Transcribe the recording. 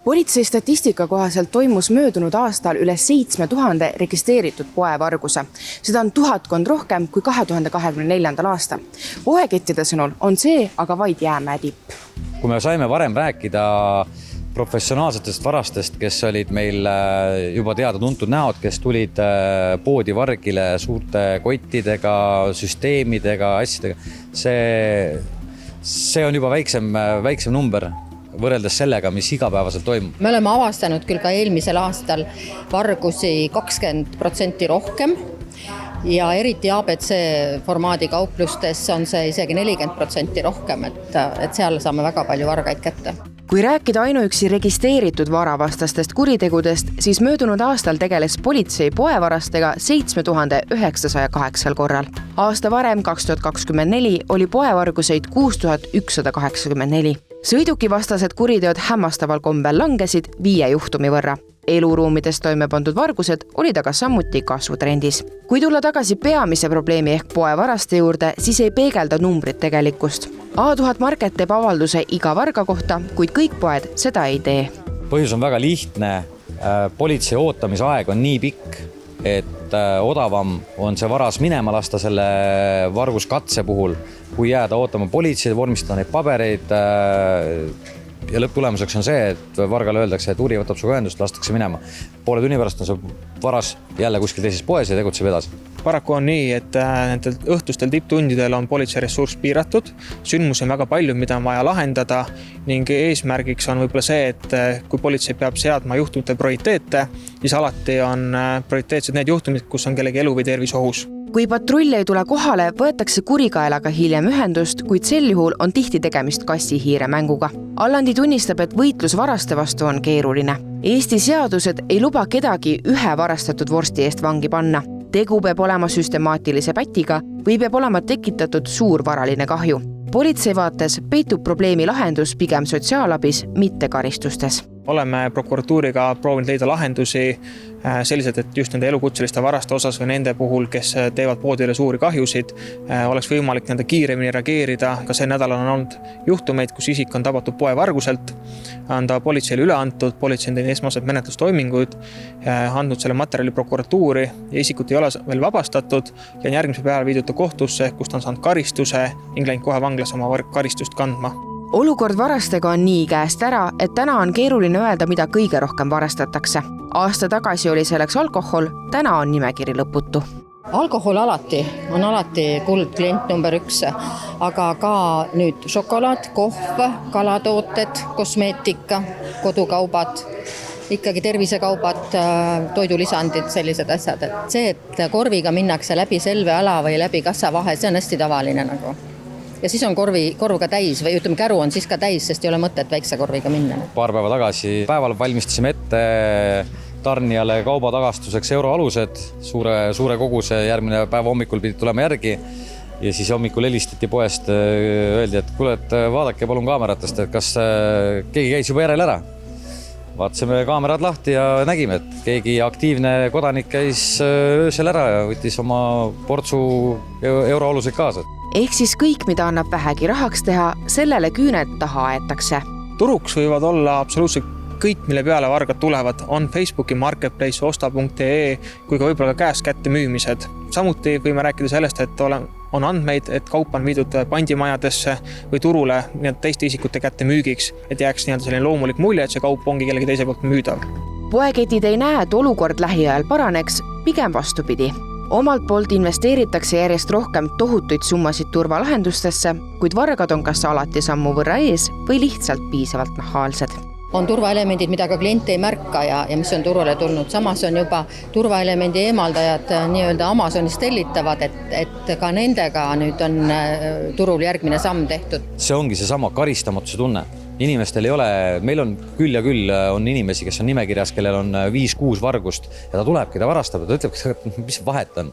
Politsei statistika kohaselt toimus möödunud aastal üle 7000 registreeritud poevarguse. Seda on 1000 rohkem kui 2024. aastal. Poekettide sõnul on see aga vaid jäämäe tipp. Kui me saime varem rääkida professionaalsetest varastest, kes olid meil juba teada-tuntud näod, kes tulid poodi vargile suurte kottidega, süsteemidega, asjadega, see on juba väiksem number võrreldes sellega, mis igapäevaselt toimub. Me oleme avastanud küll ka eelmisel aastal vargusi 20% rohkem ja eriti ABC formaadi kauplustes on see isegi 40% rohkem, et seal saame väga palju vargaid kätte. Kui rääkida ainuüksi registreeritud varavastastest kuritegudest, siis möödunud aastal tegeles politsei poevarastega 7908 korral. Aasta varem 2024 oli poevarguseid 6184. Sõidukivastased kuriteod hämmastaval kombel langesid 5 juhtumi võrra. Eluruumides toime pandud vargused olid aga samuti kasvutrendis. Kui tulla tagasi peamise probleemi ehk poevaraste juurde, siis ei peegelda numbrid tegelikkust. A1000 Market teeb avalduse iga varga kohta, kuid kõik poed seda ei tee. Põhjus on väga lihtne. Politsei ootamise aeg on nii pikk, et odavam on see varas minema lasta selle varguskatse puhul, kui jääda ootama politseid, vormistada neid pabereid. Ja lõpptulemuseks on see, et vargale öeldakse, et uuri võtab suga ühendust, lastakse minema. Poole tunni pärast on see varas jälle kuskil teises poes ja tegutseb edasi. Paraku on nii, et nendel õhtustel tipptundidel on politsei ressurss piiratud, sündmusi on väga palju, mida on vaja lahendada ning eesmärgiks on võib-olla see, et kui politsei peab seadma juhtumite prioriteete, siis alati on prioriteetsed need juhtumid, kus on kellegi elu või tervis ohus. Kui patrull ei tule kohale, võetakse kurikaelaga hiljem ühendust, kuid sel juhul on tihti tegemist kassi-hiire mänguga. Allandi tunnistab, et võitlus varaste vastu on keeruline. Eesti seadused ei luba kedagi ühe varastatud vorsti eest vangi panna. Tegu peab olema süstemaatilise pätiga või peab olema tekitatud suur varaline kahju. Politsei vaates peitub probleemi lahendus pigem sotsiaalabis, mitte karistustes. Oleme prokuratuuriga proovinud leida lahendusi sellised, et just nende elukutseliste varaste osas või nende puhul, kes teevad poodile suuri kahjusid, oleks võimalik nende kiiremini reageerida. Ka see nädalal on olnud juhtumeid, kus isik on tabatud poevarguselt, on ta politseile üle antud, politsei on teinud esmased menetlustoimingud, andnud selle materjali prokuratuuri ja isikut ei ole veel vabastatud ja on järgmise päeval viidud kohtusse, kus ta on saanud karistuse ning läinud kohe vanglas oma karistust kandma. Olukord varastega on nii käest ära, et täna on keeruline öelda, mida kõige rohkem varastatakse. Aasta tagasi oli selleks alkohol, täna on nimekiri lõputu. Alkohol on alati kuldklient number 1, aga ka nüüd šokolaad, kohv, kalatooted, kosmeetika, kodukaubad, ikkagi tervisekaubad, toidulisandid, sellised asjad. Et see, et korviga minnakse läbi Selve ala või läbi kassavahe, see on hästi tavaline nagu. Ja siis on korvuga täis või ütleme, käru on siis ka täis, sest ei ole mõtet väikse korviga minna. Paar päeva tagasi päeval valmistasime ette tarnijale kauba tagastuseks euroalused, suure koguse, järgmine päev hommikul pidid tulema järgi ja siis hommikul helistati poest, öeldi, et kuule, et vaadake palun kaameratest, et kas keegi käis juba järel ära. Vaatasime kaamerad lahti ja nägime, et keegi aktiivne kodanik käis öösel ära ja võttis oma portsu euroaluseid kaasa. Ehk siis kõik, mida annab vähegi rahaks teha, sellele küüned taha aetakse. Turuks võivad olla absoluutselt kõik, mille peale vargad tulevad, on Facebooki marketplace, osta.ee kui ka võib-olla käest kätte müümised. Samuti võime rääkida sellest, et on andmeid, et kaup on viidud pandimajadesse või turule teiste isikute kätte müügiks, et jääks selline loomulik mulje, et see kaup ongi kellegi teise poolt müüdav. Poeketid ei näe, et olukord lähiajal paraneks, pigem vastupidi. Omalt poolt investeeritakse järjest rohkem tohutuid summasid turvalahendustesse, kuid vargad on kas alati sammu võrra ees või lihtsalt piisavalt nahaalsed. On turvaelemendid, mida ka klient ei märka ja mis on turule tulnud. Samas on juba turvaelemendi eemaldajad nii-öelda Amazonis tellitavad, et ka nendega nüüd on turul järgmine samm tehtud. See ongi see sama karistamatuse tunne. Inimestel ei ole, meil on küll ja küll on inimesi, kes on nimekirjas, kellel on 5-6 vargust ja ta tulebki, ta varastab ja ta ütleb, mis vahet on.